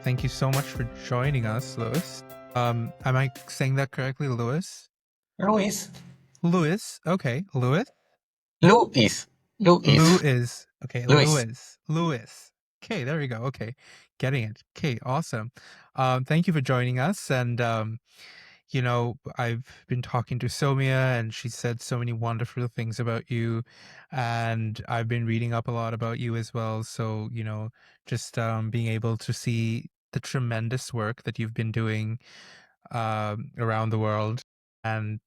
Thank you so much for joining us, Lewis. Am I saying that correctly, Lewis? Luis. Lewis. Okay, Lewis. Luis. Luis. Lewis. Okay, Luis. Lewis. Lewis. Okay, there we go. Okay, getting it. Okay, awesome. Thank you for joining us. And I've been talking to Somia, and she said so many wonderful things about you, and I've been reading up a lot about you as well. So just being able to see the tremendous work that you've been doing around the world, and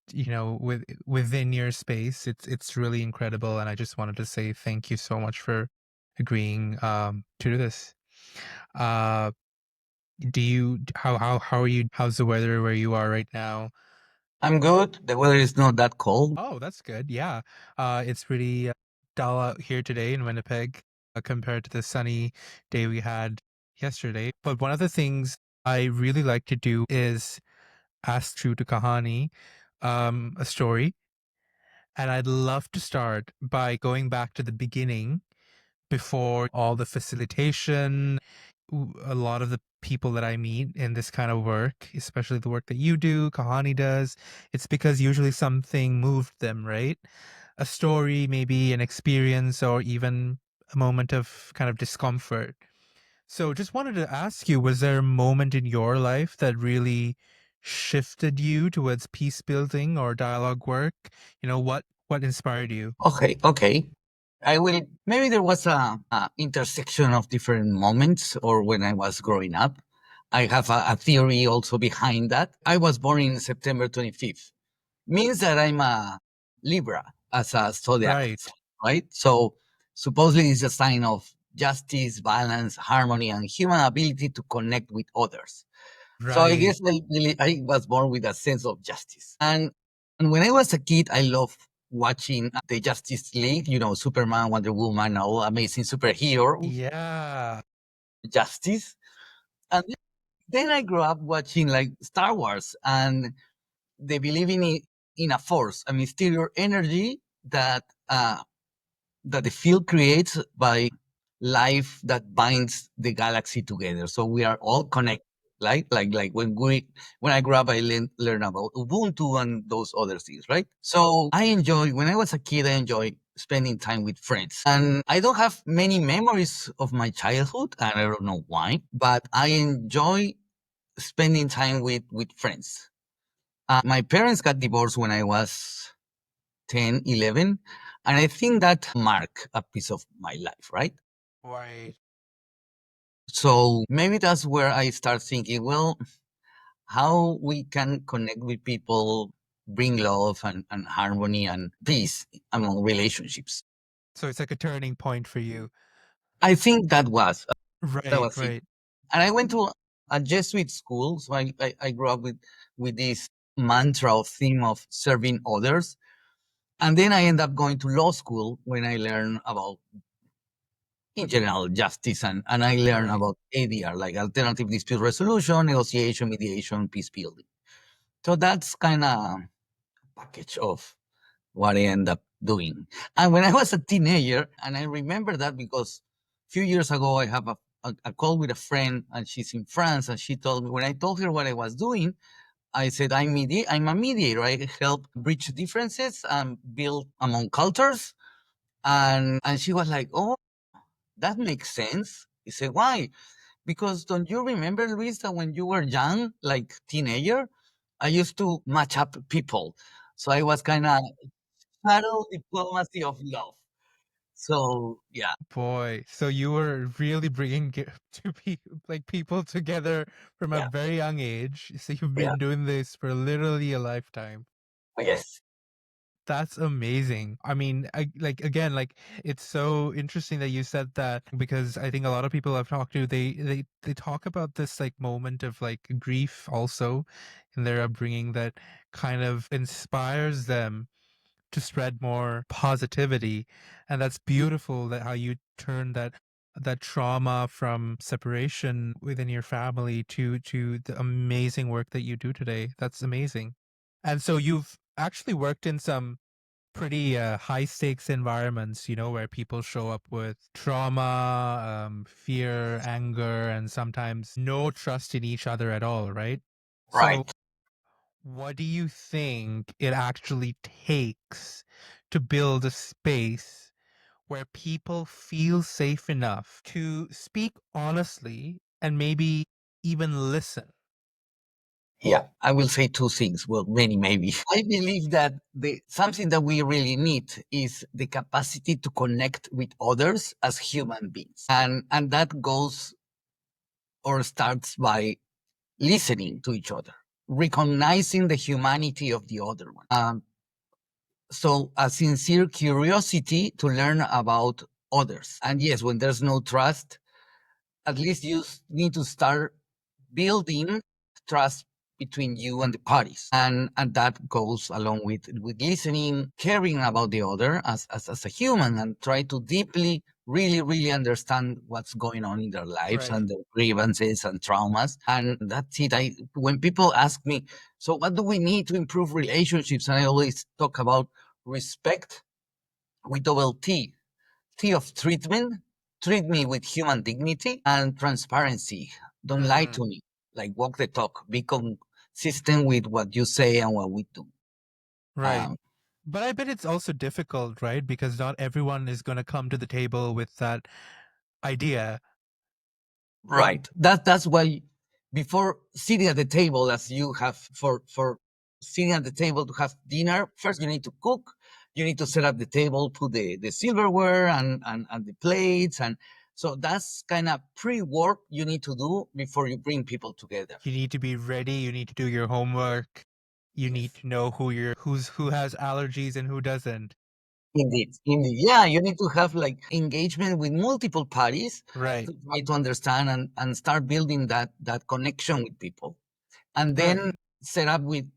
within your space, it's really incredible. And I just wanted to say thank you so much for agreeing to do this. uh do you how are you? How's the weather where you are right now? I'm good. The weather is not that cold. Oh, that's good. Yeah. It's pretty dull out here today in Winnipeg compared to the sunny day we had yesterday. But one of the things I really like to do is ask True to Kahani a story. And I'd love to start by going back to the beginning before all the facilitation. A lot of the people that I meet in this kind of work, especially the work that you do, Kahani does, it's because usually something moved them, right? A story, maybe an experience, or even a moment of kind of discomfort. So just wanted to ask you, was there a moment in your life that really shifted you towards peace building or dialogue work? What inspired you? Okay. I will. Maybe there was a intersection of different moments, or when I was growing up. I have a theory also behind that. I was born in September 25th. Means that I'm a Libra as a zodiac sign, Right. right? So supposedly it's a sign of justice, balance, harmony, and human ability to connect with others. So I Right. guess I was born with a sense of justice. And when I was a kid, I loved watching the Justice League, Superman, Wonder Woman, all amazing superheroes, Yeah. justice. And then I grew up watching like Star Wars, and they believe in a force, a mysterious energy that the field creates by life that binds the galaxy together. So we are all connected. Like when I grew up, I learned about Ubuntu and those other things, right? So I enjoy when I was a kid. I enjoy spending time with friends, and I don't have many memories of my childhood, and I don't know why, but I enjoy spending time with friends. My parents got divorced when I was 10, 11. And I think that marked a piece of my life, right? Right. So maybe that's where I start thinking, well, how we can connect with people, bring love and harmony and peace among relationships. So it's like a turning point for you. I think that Right, was it. right. And I went to a Jesuit school, so I grew up with this mantra or theme of serving others. And then I ended up going to law school when I learned about in general justice and I learned Right. about ADR, like alternative dispute resolution, negotiation, mediation, peace building. So that's kind of package of what I end up doing. And when I was a teenager, and I remember that because a few years ago I have a call with a friend and she's in France and she told me when I told her what I was doing, I said I'm a mediator. I help bridge differences and build among cultures. And she was like, oh, that makes sense. I said, why? Because don't you remember, Luis, that when you were young, like teenager, I used to match up people. So I was kind of subtle diplomacy of love. So yeah, Boy, so you were really bringing people together from a yeah, very young age. So you've yeah, been doing this for literally a lifetime. yes, That's amazing. I mean, again, it's so interesting that you said that, because I think a lot of people I've talked to, they talk about this like moment of like grief also in their upbringing that kind of inspires them to spread more positivity. And that's beautiful, that how you turn that trauma from separation within your family to the amazing work that you do today. That's amazing. And so you've actually worked in some pretty high stakes environments, where people show up with trauma, fear, anger, and sometimes no trust in each other at all, right? So, Right. what do you think it actually takes to build a space where people feel safe enough to speak honestly and maybe even listen? Yeah, I will say two things. Well, many maybe. I believe that the something that we really need is the capacity to connect with others as human beings, and that goes or starts by listening to each other, recognizing the humanity of the other one. So a sincere curiosity to learn about others. And yes, when there's no trust, at least you need to start building trust between you and the parties, and that goes along with listening, caring about the other as a human, and try to deeply really understand what's going on in their lives Right. and their grievances and traumas. And that's it. I When people ask me, so what do we need to improve relationships, and I always talk about respect with double T of treatment. Treat me with human dignity and transparency. Don't lie Mm, to me. Like, walk the talk. Be consistent with what you say and what we do. right. Um, But I bet it's also difficult, right? Because not everyone is going to come to the table with that idea. right. That's why before sitting at the table, as you have for sitting at the table to have dinner, first you need to cook. You need to set up the table, put the silverware and the plates, and so that's kind of pre-work you need to do before you bring people together. You need to be ready, you need to do your homework, you need Yes. to know who has allergies and who doesn't. Indeed, indeed. Yeah, you need to have like engagement with multiple parties Right. to try to understand and start building that connection with people. And Right. then set up with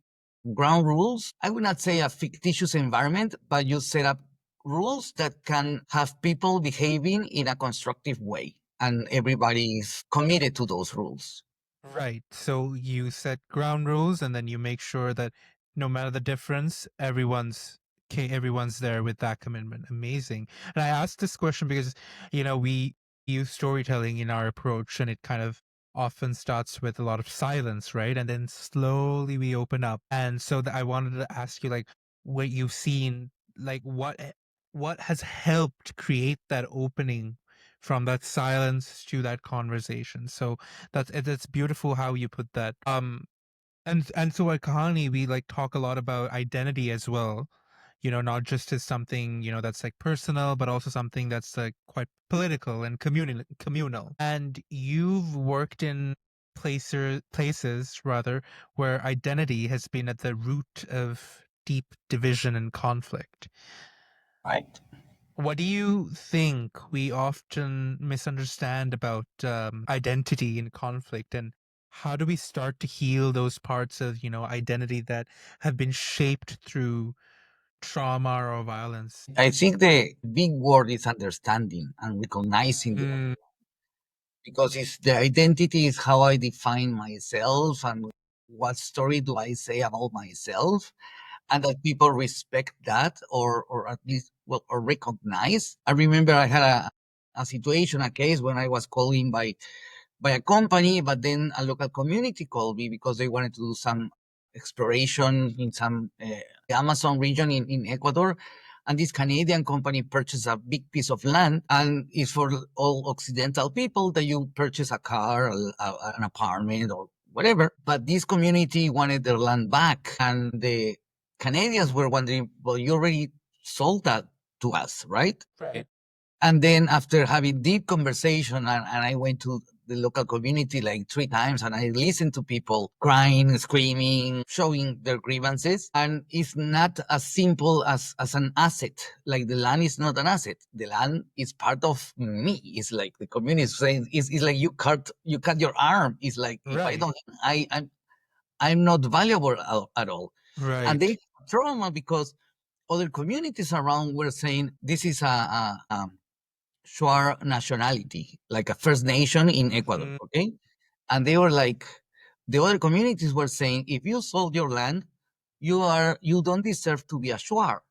ground rules. I would not say a fictitious environment, but you set up rules that can have people behaving in a constructive way. And everybody is committed to those rules. Right. So you set ground rules and then you make sure that no matter the difference, everyone's there with that commitment. Amazing. And I asked this question because, we use storytelling in our approach and it kind of often starts with a lot of silence, right? And then slowly we open up. And so I wanted to ask you like what you've seen, like what has helped create that opening from that silence to that conversation. So that's beautiful how you put that. And so at Kahani, we like talk a lot about identity as well. Not just as something that's like personal, but also something that's like quite political and communal. And you've worked in places rather where identity has been at the root of deep division and conflict. Right. What do you think we often misunderstand about identity in conflict, and how do we start to heal those parts of, identity that have been shaped through trauma or violence? I think the big word is understanding and recognizing the other, Mm, because it's the identity is how I define myself and what story do I say about myself, and that people respect that, or at least, well, or recognize. I remember I had a situation, a case when I was called in by a company, but then a local community called me because they wanted to do some exploration in some Amazon region in Ecuador. And this Canadian company purchased a big piece of land, and it's for all Occidental people that you purchase a car, an apartment, or whatever. But this community wanted their land back, and the Canadians were wondering, well, you already sold that to us, right? right. And then after having deep conversation, and I went to the local community like 3 times, and I listened to people crying, screaming, showing their grievances. And it's not as simple as an asset. Like, the land is not an asset. The land is part of me. It's like the community is saying, it's like you cut your arm. It's like, if I Right. don't, I'm not valuable at all. And they Right. trauma because other communities around were saying this is a Shuar nationality, like a First Nation in Ecuador, Mm, okay? And they were like, the other communities were saying, if you sold your land, you don't deserve to be a Shuar.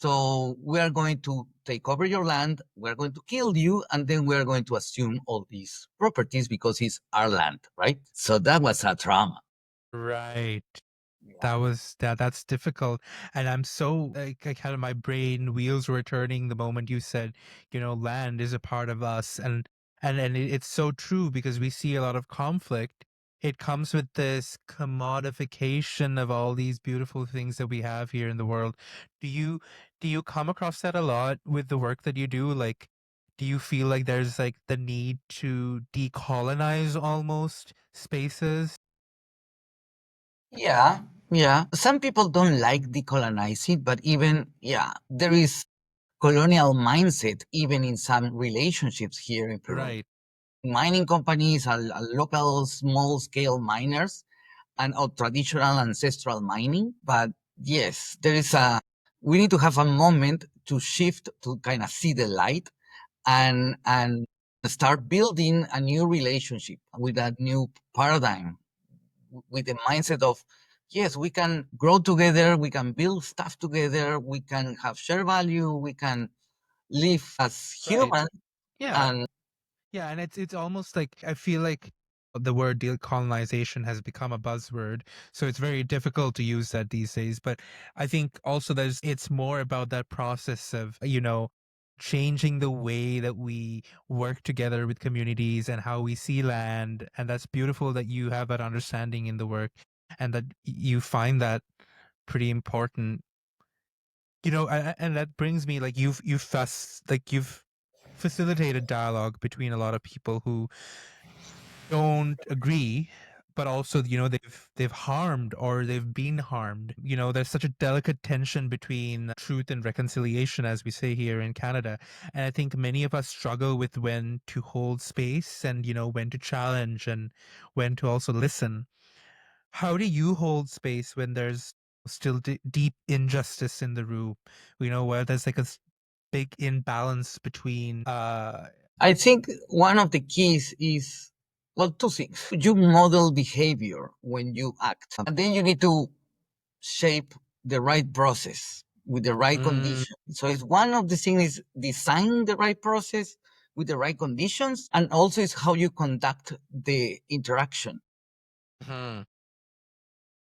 So we are going to take over your land, we're going to kill you, and then we're going to assume all these properties because it's our land, right? So that was a trauma. Right. Yeah. That's difficult. And I'm so like kind of my brain wheels were turning the moment you said, land is a part of us. It's so true because we see a lot of conflict. It comes with this commodification of all these beautiful things that we have here in the world. Do you do you come across that a lot with the work that you do? Like, do you feel like there's like the need to decolonize almost spaces? Yeah, yeah. Some people don't like decolonizing, but even, yeah, there is colonial mindset even in some relationships here in Peru. Right, Mining companies are local small scale miners and of traditional ancestral mining. But yes, we need to have a moment to shift to kind of see the light and start building a new relationship with a new paradigm with the mindset of yes, we can grow together, we can build stuff together, we can have shared value, we can live as right. human. Yeah. And Yeah, and it's almost like I feel like the word decolonization has become a buzzword, so it's very difficult to use that these days. But I think also it's more about that process of, changing the way that we work together with communities and how we see land. And that's beautiful that you have that understanding in the work and that you find that pretty important. And that brings me like you've facilitated dialogue between a lot of people who don't agree, but also they've harmed or they've been harmed. There's such a delicate tension between truth and reconciliation, as we say here in Canada. And I think many of us struggle with when to hold space and when to challenge and when to also listen. How do you hold space when there's still deep injustice in the room, where there's like big imbalance between I think one of the keys is, well, two things. You model behavior when you act, and then you need to shape the right process with the right mm, conditions. So it's one of the things is design the right process with the right conditions, and also is how you conduct the interaction. mhm.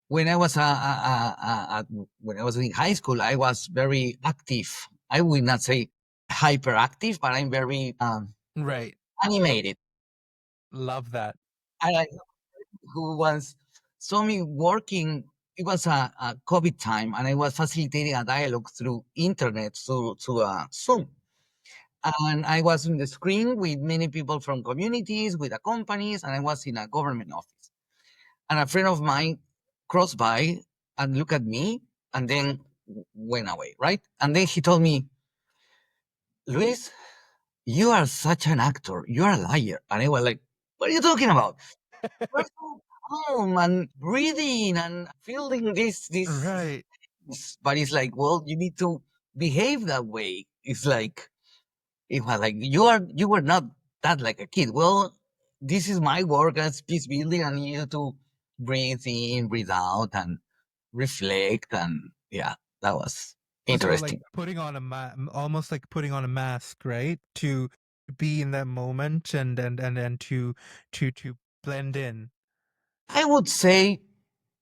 When I was when I was in high school, I was very active. I would not say hyperactive, but I'm very Right. animated. Love that. I who once saw me working. It was a COVID time, and I was facilitating a dialogue through internet, through Zoom. And I was in the screen with many people from communities, with the companies, and I was in a government office. And a friend of mine crossed by and looked at me, and then went away, right? And then he told me, Luis, you are such an actor. You're a liar. And I was like, what are you talking about? We're so calm and breathing and feeling Right. but it's like, well, you need to behave that way. It's like it was like you were not that like a kid. Well, this is my work as peace building. I need you to breathe in, breathe out, and reflect. And yeah, that was So like interesting. putting on almost like putting on a mask, right? To be in that moment and to blend in. I would say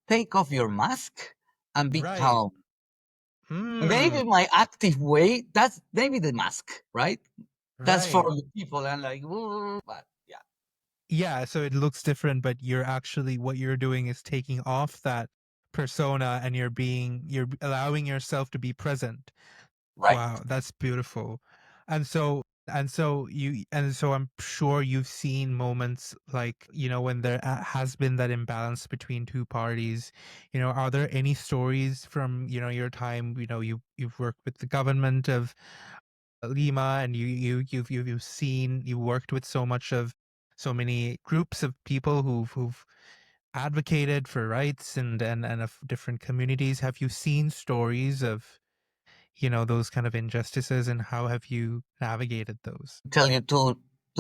take off your mask and be Right. calm. Hmm. Maybe my active way, that's maybe the mask, right? That's for Right. the people and like, "Ooh," but yeah, Yeah, so it looks different, but what you're doing is taking off that persona and you're allowing yourself to be present. right. Wow, that's beautiful. And so I'm sure you've seen moments like, when there has been that imbalance between two parties. Are there any stories from, your time, you've worked with the government of Lima and you've worked with so many groups of people who've advocated for rights and of different communities. Have you seen stories of those kind of injustices, and how have you navigated those? Tell you two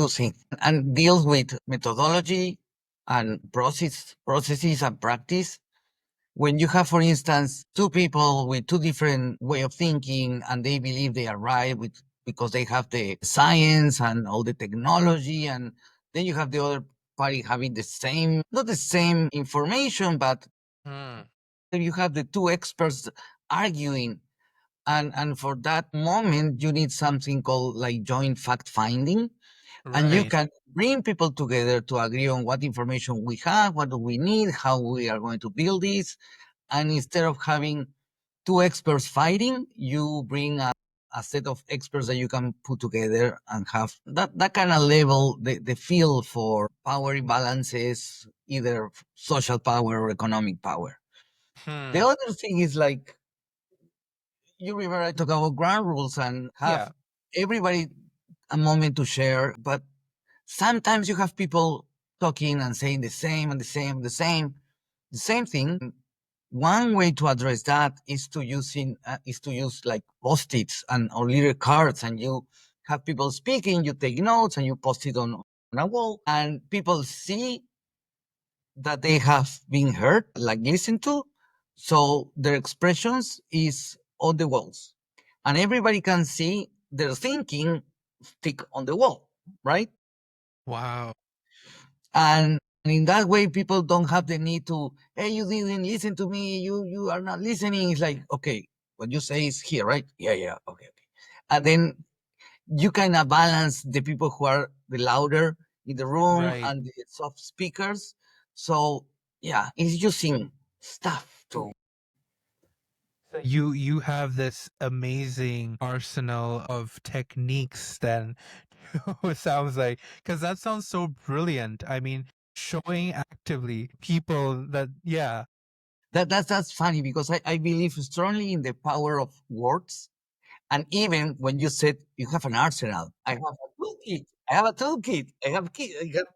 things and deals with methodology and processes and practice. when you have, for instance, two people with two different way of thinking, and they believe they are right because they have the science and all the technology, and then you have the other party having the same, not the same information, but Hmm. you have the two experts arguing. And for that moment, you need something called like joint fact finding, and you Right. can bring people together to agree on what information we have, what do we need, how we are going to build this. And instead of having two experts fighting, you bring a set of experts that you can put together and have that kind of level the feel for power imbalances, either social power or economic power. The Hmm. other thing is like, you remember I talk about ground rules and have Yeah. everybody a moment to share, but sometimes you have people talking and saying the same and the same thing. One way to address that is to use like post-its and or little cards, and you have people speaking, you take notes, and you post it on a wall, and people see that they have been heard, like listened to. So their expressions is on the walls, and everybody can see their thinking stick on the wall, right? Wow. And in that way, people don't have the need to, hey, you didn't listen to me, you are not listening. It's like, okay, what you say is here, right? Yeah, yeah, okay, okay. And then you kind of balance the people who are the louder in the room Right. and the soft speakers. So yeah, it's using stuff to. So you have this amazing arsenal of techniques then. It sounds like, because that sounds so brilliant. I mean, showing actively people that, yeah. That's funny because I believe strongly in the power of words. And even when you said you have an arsenal, I have a toolkit. I have a toolkit. I have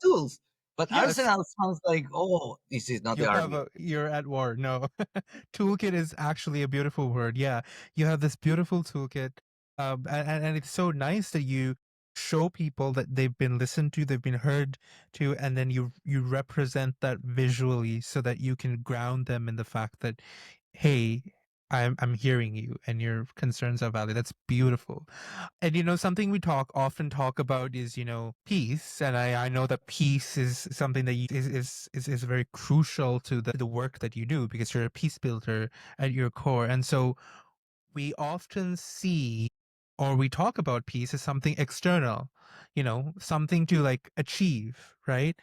tools. But Yes, arsenal sounds like, oh, this is not you the have army. a, you're at war. No. Toolkit is actually a beautiful word. Yeah. You have this beautiful toolkit. And it's so nice that you show people that they've been listened to, they've been heard to, and then you represent that visually so that you can ground them in the fact that, hey, I'm hearing you and your concerns are valid. That's beautiful. And something we often talk about is, peace. And I know that peace is something that is very crucial to the work that you do because you're a peace builder at your core. And so we often see or we talk about peace as something external, something to like achieve, right?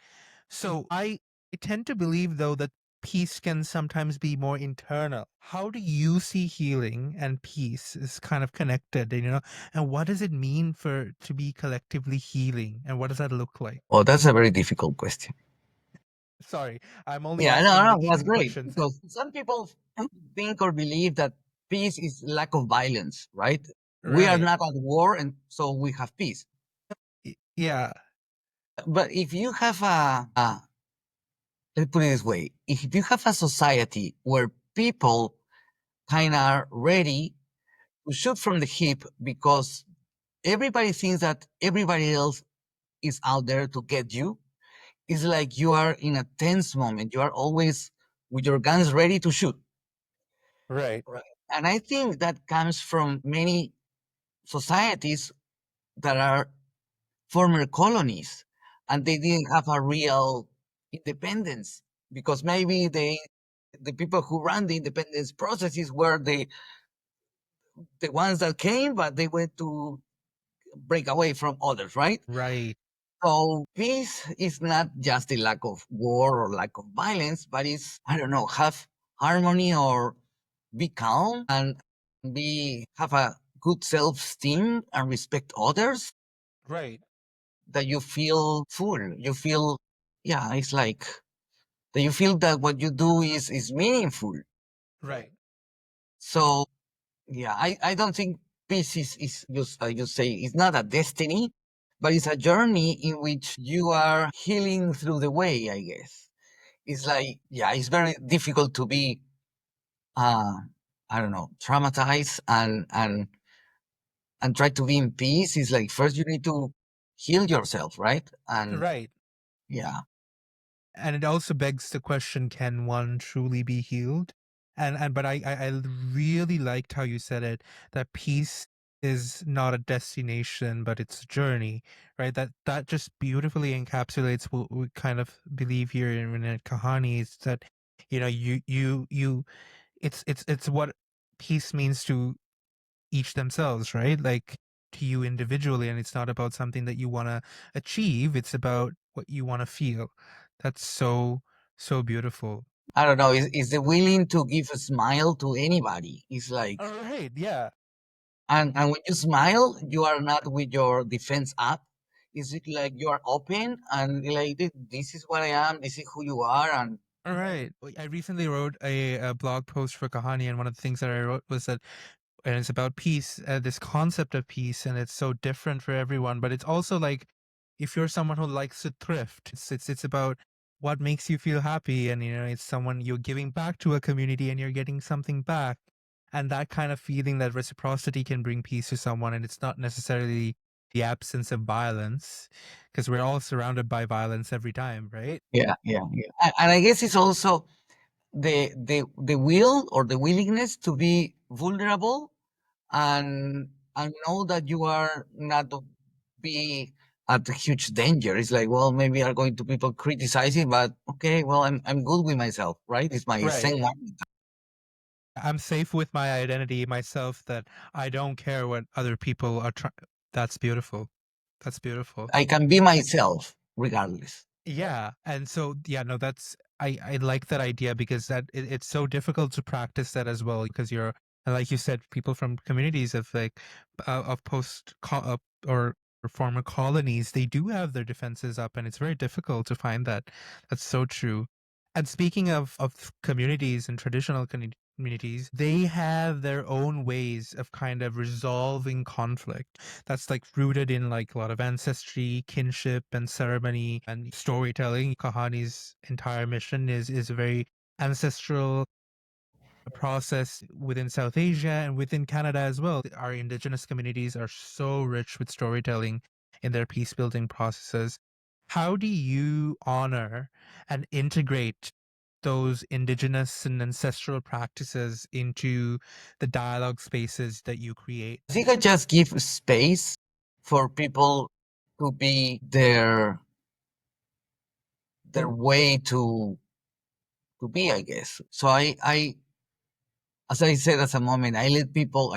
So I tend to believe though that peace can sometimes be more internal. How do you see healing and peace is kind of connected, and what does it mean for to be collectively healing and what does that look like? Oh, that's a very difficult question. Sorry, I'm only Yeah, asking no, the no, that's easy great questions. because some people think or believe that peace is lack of violence, right? We are Right. not at war, and so we have peace. Yeah. But if you have let's put it this way, if you have a society where people kind of are ready to shoot from the hip because everybody thinks that everybody else is out there to get you, it's like you are in a tense moment. You are always with your guns ready to shoot. Right. Right. And I think that comes from many societies that are former colonies and they didn't have a real independence because maybe the people who ran the independence processes were the ones that came, but they went to break away from others, right? Right. So peace is not just the lack of war or lack of violence, but it's, I don't know, have harmony or be calm and be have a good self-esteem and respect others, Right. that you feel full. You feel, yeah, it's like that you feel that what you do is meaningful. Right. So yeah, I don't think peace is just you say it's not a destiny, but it's a journey in which you are healing through the way, I guess. It's like, yeah, it's very difficult to be uh I don't know, traumatized and try to be in peace. It's like first you need to heal yourself, right? And Right. yeah. And it also begs the question, can one truly be healed? And but I really liked how you said it, that peace is not a destination, but it's a journey, right? That just beautifully encapsulates what we kind of believe here in Kahani, is that, you it's what peace means to each themselves, right? Like, to you individually, and it's not about something that you want to achieve, it's about what you want to feel. That's so beautiful. I don't know, is the willing to give a smile to anybody. It's like, All right, yeah. and when you smile, you are not with your defense up. It's like you are open and like, this is what I am, this is who you are, and All right. I recently wrote a blog post for Kahani, and one of the things that I wrote was that, and it's about peace, this concept of peace, and it's so different for everyone. But it's also like, if you're someone who likes to thrift, it's about what makes you feel happy, and it's someone you're giving back to a community, and you're getting something back, and that kind of feeling, that reciprocity can bring peace to someone, and it's not necessarily the absence of violence, because we're all surrounded by violence every time, right? yeah, yeah, yeah. And I guess it's also the will or the willingness to be vulnerable and know that you are not to be at a huge danger. It's like, well, maybe are going to people criticizing, but okay, well, I'm good with myself, right? It's my Right. same one. I'm safe with my identity myself, that I don't care what other people are trying. That's beautiful. That's beautiful. I can be myself regardless. Yeah. And so, yeah, no, I like that idea, because it's so difficult to practice that as well, because and like you said, people from communities of like, of or former colonies, they do have their defenses up, and it's very difficult to find that. That's so true. And speaking of communities and traditional communities, they have their own ways of kind of resolving conflict, that's like rooted in like a lot of ancestry, kinship, and ceremony and storytelling. Kahani's entire mission is a very ancestral process within South Asia and within Canada as well. Our Indigenous communities are so rich with storytelling in their peace building processes. How do you honor and integrate those Indigenous and ancestral practices into the dialogue spaces that you create? I think I just give space for people to be their way to be, I guess. So I as I said as a moment, I let people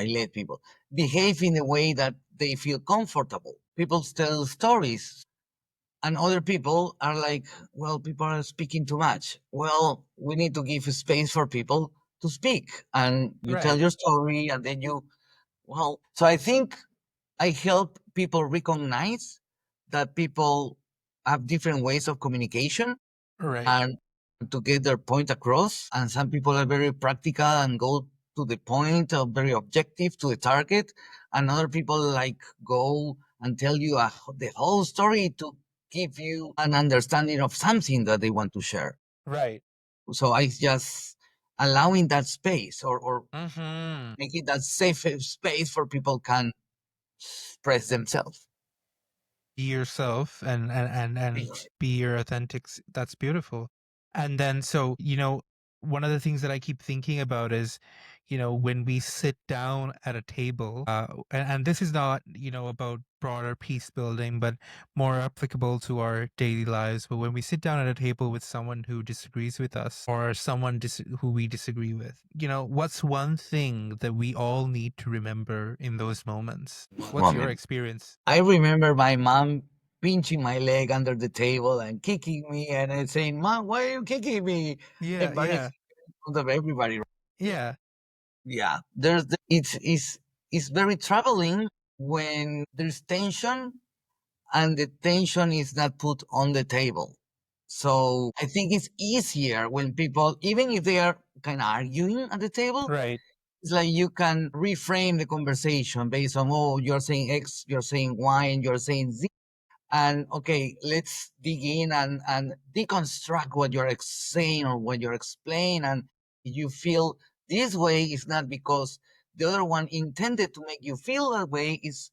behave in a way that they feel comfortable. People tell stories, and other people are like, well, people are speaking too much. Well, we need to give space for people to speak, and you tell Right, your story, and then well, so I think I help people recognize that people have different ways of communication right, and to get their point across. And some people are very practical and go to the point, or very objective to the target. And other people like go and tell you the whole story to give you an understanding of something that they want to share. right. So I just allowing that space, or Mm-hmm. making that safe space for people can express themselves. Be yourself, and be your that's beautiful. And then, so, one of the things that I keep thinking about is, when we sit down at a table, and this is not, about broader peace building, but more applicable to our daily lives. But when we sit down at a table with someone who disagrees with us, or someone who we disagree with, what's one thing that we all need to remember in those moments? What's your Moment. experience? I remember my mom pinching my leg under the table and kicking me, and I saying, "Mom, why are you kicking me?" Yeah, Embarrassing yeah, in front of everybody. yeah, Yeah, it's very troubling when there's tension and the tension is not put on the table. So I think it's easier when people, even if they are kind of arguing at the table, right, it's like you can reframe the conversation based on, oh, you're saying X, you're saying Y, and you're saying Z. And okay, let's dig in and deconstruct what you're saying or what you're explaining. And if you feel this way, it's not because the other one intended to make you feel that way. It's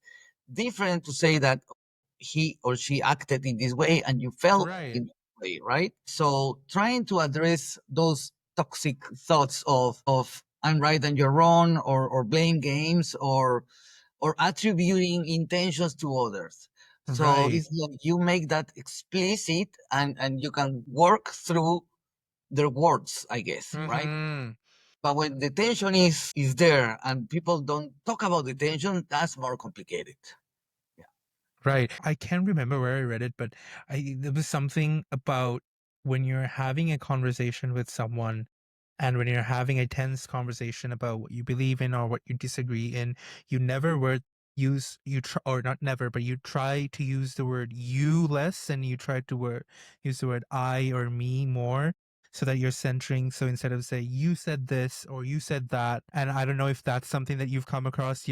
different to say that he or she acted in this way and you felt right. in that way, right? So trying to address those toxic thoughts of I'm right and you're wrong, or blame games, or attributing intentions to others. So Right. it's like you make that explicit, and you can work through their words, I guess, right? Mm-hmm. But when the tension is there and people don't talk about the tension, that's more complicated. Yeah. Right. I can't remember where I read it, but there was something about when you're having a conversation with someone and when you're having a tense conversation about what you believe in or what you disagree in, you never word use you try or not never, but you try to use the word you less and you try to use the word I or me more so that you're centering. So instead of say you said this or you said that, and I don't know if that's something that you've come across,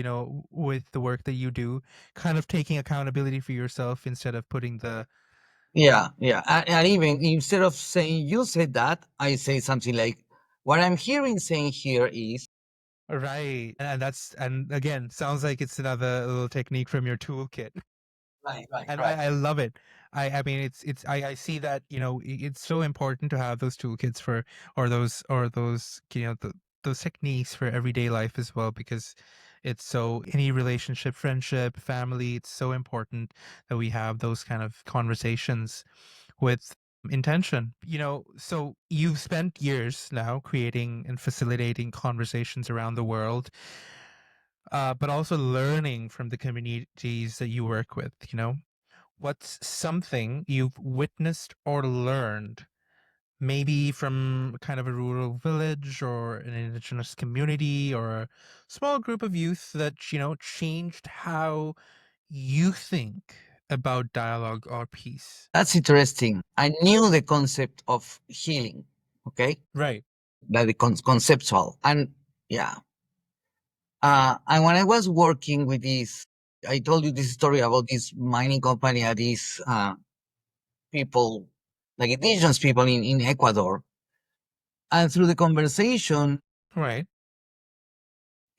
with the work that you do, kind of taking accountability for yourself instead of putting the Yeah, yeah. And even instead of saying you said that, I say something like, what I'm hearing saying here is, right. And that's, and again, sounds like it's another little technique from your toolkit. right, right, And right. I love it. I mean, I see that, it's so important to have those toolkits for, or those, those techniques for everyday life as well, because it's so, any relationship, friendship, family, it's so important that we have those kind of conversations with intention. So you've spent years now creating and facilitating conversations around the world, but also learning from the communities that you work with. What's something you've witnessed or learned, maybe from kind of a rural village or an indigenous community or a small group of youth that, changed how you think about dialogue or peace? That's interesting. I knew the concept of healing, okay? Right. Like the conceptual. And yeah. And when I was working with this, I told you this story about this mining company and these people, like indigenous people in Ecuador. And through the conversation Right.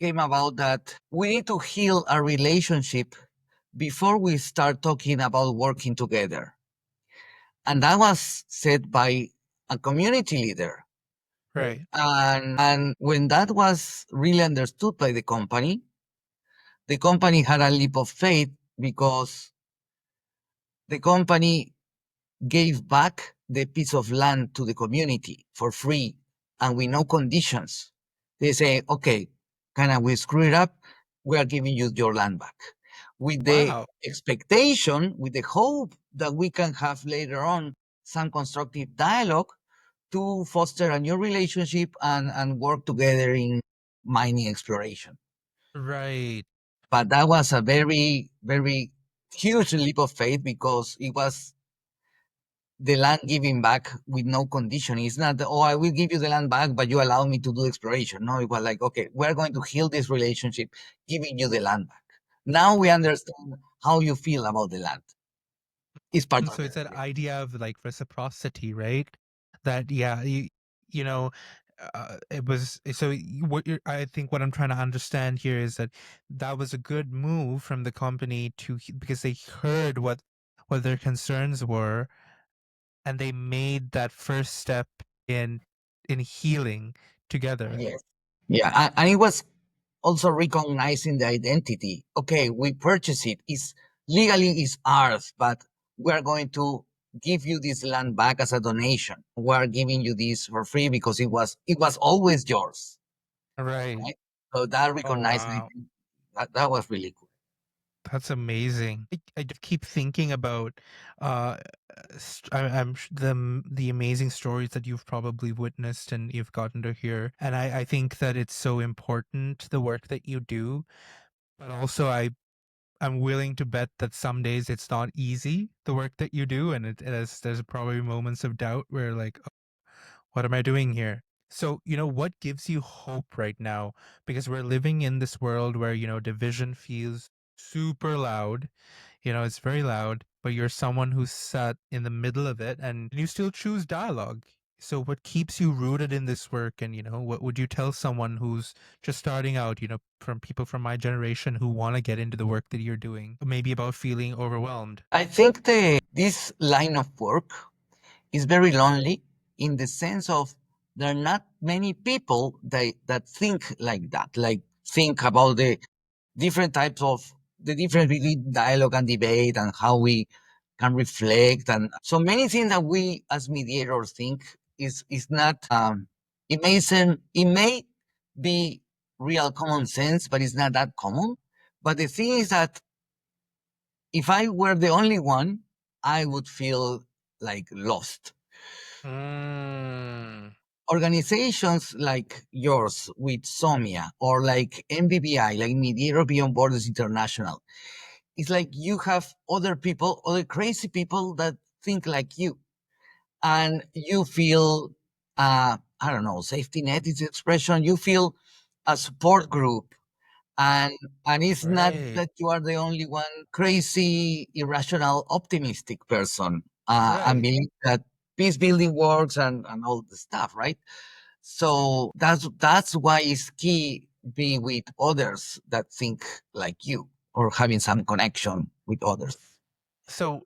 came about that we need to heal our relationship before we start talking about working together. And that was said by a community leader. Right. And when that was really understood by the company had a leap of faith because the company gave back the piece of land to the community for free and with no conditions. They say, okay, kind of we screw it up, we are giving you your land back. With the Wow. expectation, with the hope that we can have later on some constructive dialogue to foster a new relationship and work together in mining exploration. Right. But that was a very, very huge leap of faith because it was the land giving back with no condition. It's not, oh, I will give you the land back, but you allow me to do exploration. No, it was like, okay, we're going to heal this relationship, giving you the land back. Now we understand how you feel about the land. It's part And of so it. it's that Yeah. idea of like reciprocity, right? That, yeah, you know, it was so I think what I'm trying to understand here is that that was a good move from the company because they heard what their concerns were, and they made that first step in healing together. Yes. Yeah. And it was also recognizing the identity. Okay, we purchase it. It's legally is ours, but we are going to give you this land back as a donation. We are giving you this for free because it was always yours, Right. right? So that Oh, recognized wow. that was really cool. That's amazing. I just keep thinking about uh the amazing stories that you've probably witnessed and you've gotten to hear. And I think that it's so important, the work that you do, but also I'm willing to bet that some days it's not easy, the work that you do, and there's probably moments of doubt where like, what am I doing here? So, what gives you hope right now? Because we're living in this world where, division feels super loud. It's very loud, but you're someone who's sat in the middle of it and you still choose dialogue. So what keeps you rooted in this work? And, what would you tell someone who's just starting out, from people from my generation who want to get into the work that you're doing, maybe about feeling overwhelmed? I think this line of work is very lonely in the sense of there are not many people that think like that, like think about the different types of the difference between dialogue and debate and how we can reflect. And so many things that we as mediators think is not it may be real common sense, but it's not that common. But the thing is that if I were the only one, I would feel like lost. Mm, Organizations like yours with SOMIA or like MBBI, like Mediator Beyond Borders International, it's like you have other people, other crazy people that think like you, and you feel, I don't know, safety net is the expression. You feel a support group, and it's not right, that you are the only one crazy, irrational, optimistic person, and right. believe that peace building works and all the stuff, right? So that's why it's key being with others that think like you or having some connection with others. So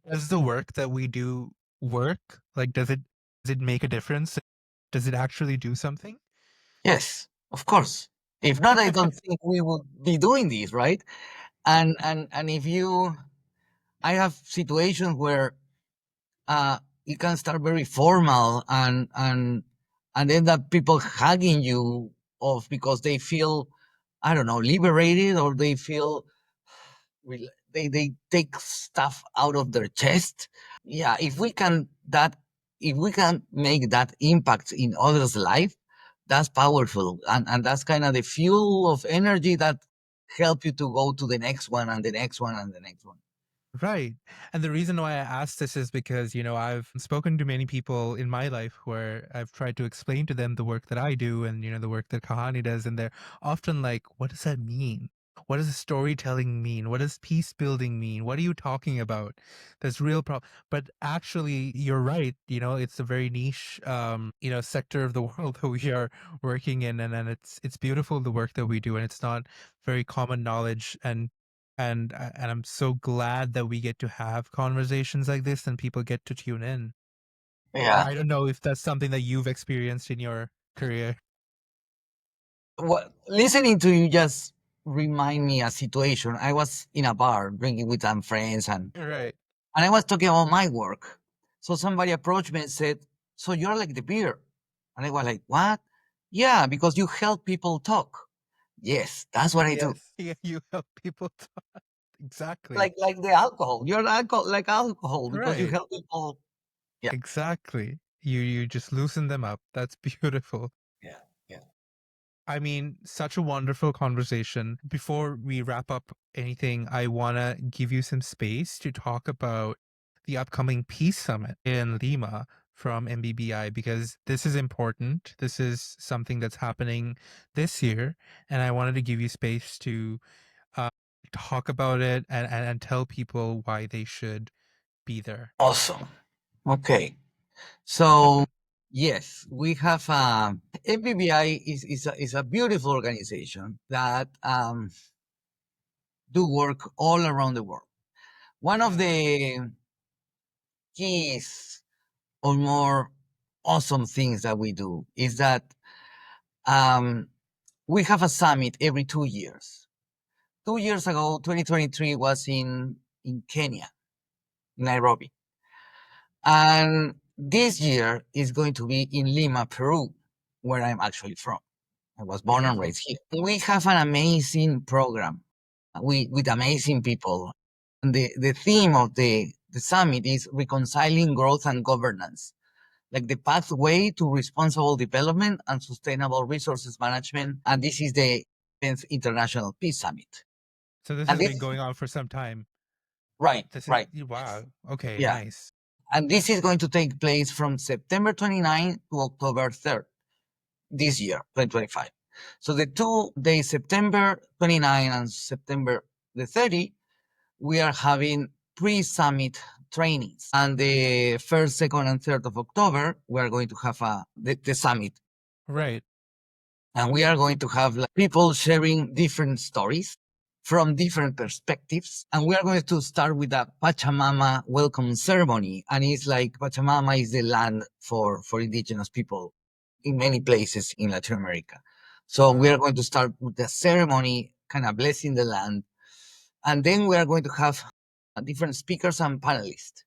does the work that we do work? Like, does it make a difference? Does it actually do something? Yes, of course. If not, I don't think we would be doing this, right? And if you, I have situations where uh, it can start very formal and end up people hugging you off because they feel, I don't know, liberated, or they feel they take stuff out of their chest. Yeah, if we can make that impact in others' life, that's powerful, and that's kind of the fuel of energy that help you to go to the next one and the next one and the next one. Right. And the reason why I asked this is because, I've spoken to many people in my life where I've tried to explain to them the work that I do and, the work that Kahani does. And they're often like, what does that mean? What does storytelling mean? What does peace building mean? What are you talking about? There's real problem. But actually, you're right. It's a very niche, sector of the world that we are working in. And it's beautiful, the work that we do. And it's not very common knowledge. And I'm so glad that we get to have conversations like this and people get to tune in. Yeah. I don't know if that's something that you've experienced in your career. What listening to you just remind me a situation. I was in a bar drinking with some friends, Right. and I was talking about my work. So somebody approached me and said, "So you're like the beer?" And I was like, "What?" "Yeah, because you help people talk." "Yes, that's what I do." Yes. Yeah, you help people talk. Exactly. Like the alcohol. You're alcohol like alcohol because you Right. help people. Yeah, Exactly. You just loosen them up. That's beautiful. yeah, yeah. I mean, such a wonderful conversation. Before we wrap up anything, I want to give you some space to talk about the upcoming Peace Summit in Lima from MBBI because this is important. This is something that's happening this year. And I wanted to give you space to uh, talk about it and tell people why they should be there. Awesome. Okay. So yes, we have MBBI is a beautiful organization that do work all around the world. One of Mhm. the keys or more awesome things that we do is that um, we have a summit every 2 years. 2 years ago, 2023 was in Kenya, Nairobi, and this year is going to be in Lima, Peru, where I'm actually from. I was born and Beautiful. raised here. We have an amazing program with amazing people. And the theme of the summit is reconciling growth and governance, like the pathway to responsible development and sustainable resources management. And this is the 10th International Peace Summit. So this And has this, been going on for some time. right, This is, right. wow. Okay, Yeah. nice. And this is going to take place from September 29 to October 3rd this year, 2025. So the 2 days, September 29 and September the 30, we are having pre-summit trainings. And the 1st, 2nd, and 3rd of October, we are going to have the summit. Right. And we are going to have like, people sharing different stories from different perspectives. And we are going to start with a Pachamama welcome ceremony. And it's like Pachamama is the land for indigenous people. in many places in Latin America. So we are Wow. going to start with the ceremony, kind of blessing the land, and then we are going to have different speakers and panelists.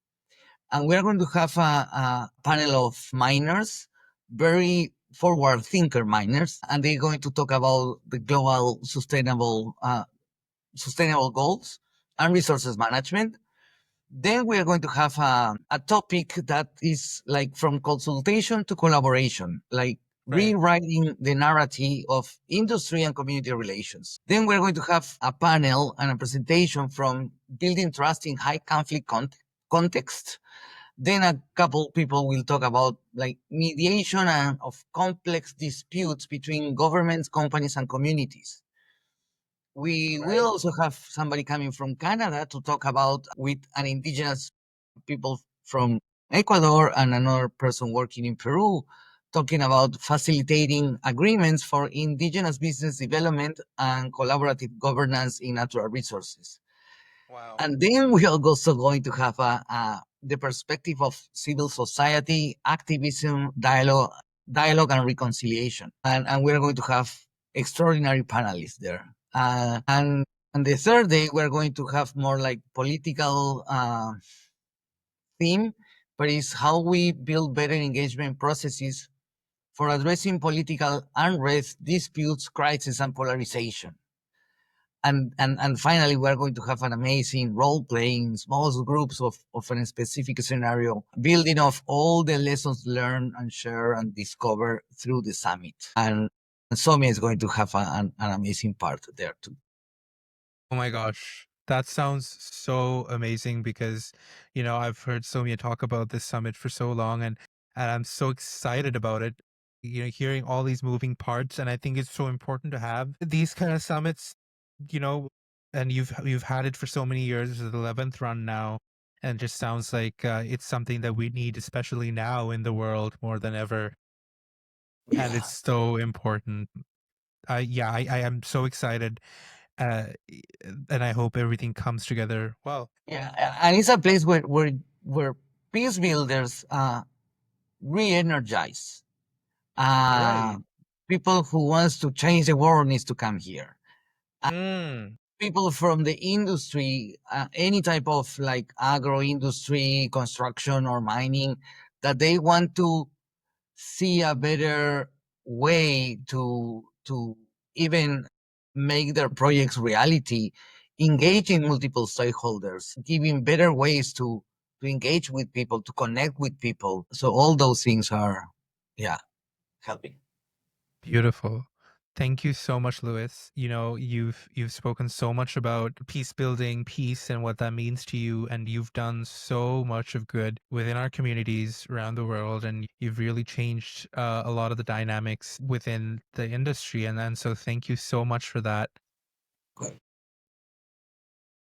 And we are going to have a panel of miners, very forward thinker miners, and they're going to talk about the global sustainable goals and resources management. Then we are going to have a topic that is like from consultation to collaboration, like Right. rewriting the narrative of industry and community relations. Then we're going to have a panel and a presentation from building trust in high conflict context. Then a couple people will talk about like mediation and of complex disputes between governments, companies, and communities. We will Right. also have somebody coming from Canada to talk about with an indigenous people from Ecuador and another person working in Peru, talking about facilitating agreements for indigenous business development and collaborative governance in natural resources. Wow. And then we are also going to have the perspective of civil society, activism, dialogue and reconciliation. And we're going to have extraordinary panelists there. And the third day, we're going to have more like political theme, but it's how we build better engagement processes for addressing political unrest, disputes, crisis, and polarization. And finally, we're going to have an amazing role playing small groups of a specific scenario, building off all the lessons learned and share and discover through the summit. And Somia is going to have an amazing part there too. Oh my gosh. That sounds so amazing because, I've heard Somia talk about this summit for so long and I'm so excited about it. Hearing all these moving parts, and I think it's so important to have these kind of summits, you know, and you've had it for so many years. This is the 11th run now, and it just sounds like it's something that we need, especially now in the world more than ever, and it's Yeah. so important. Yeah, I am so excited, uh, and I hope everything comes together well. Yeah, and it's a place where peace builders re-energize. Uh, Right. People who wants to change the world needs to come here. Mm. People from the industry, any type of like agro industry, construction or mining, that they want to see a better way to even make their projects reality, engaging multiple stakeholders, giving better ways to engage with people, to connect with people. So all those things are, yeah, helping. Beautiful. Thank you so much, Louis. You've spoken so much about peace building, peace, and what that means to you, and you've done so much of good within our communities around the world, and you've really changed a lot of the dynamics within the industry, and so thank you so much for that.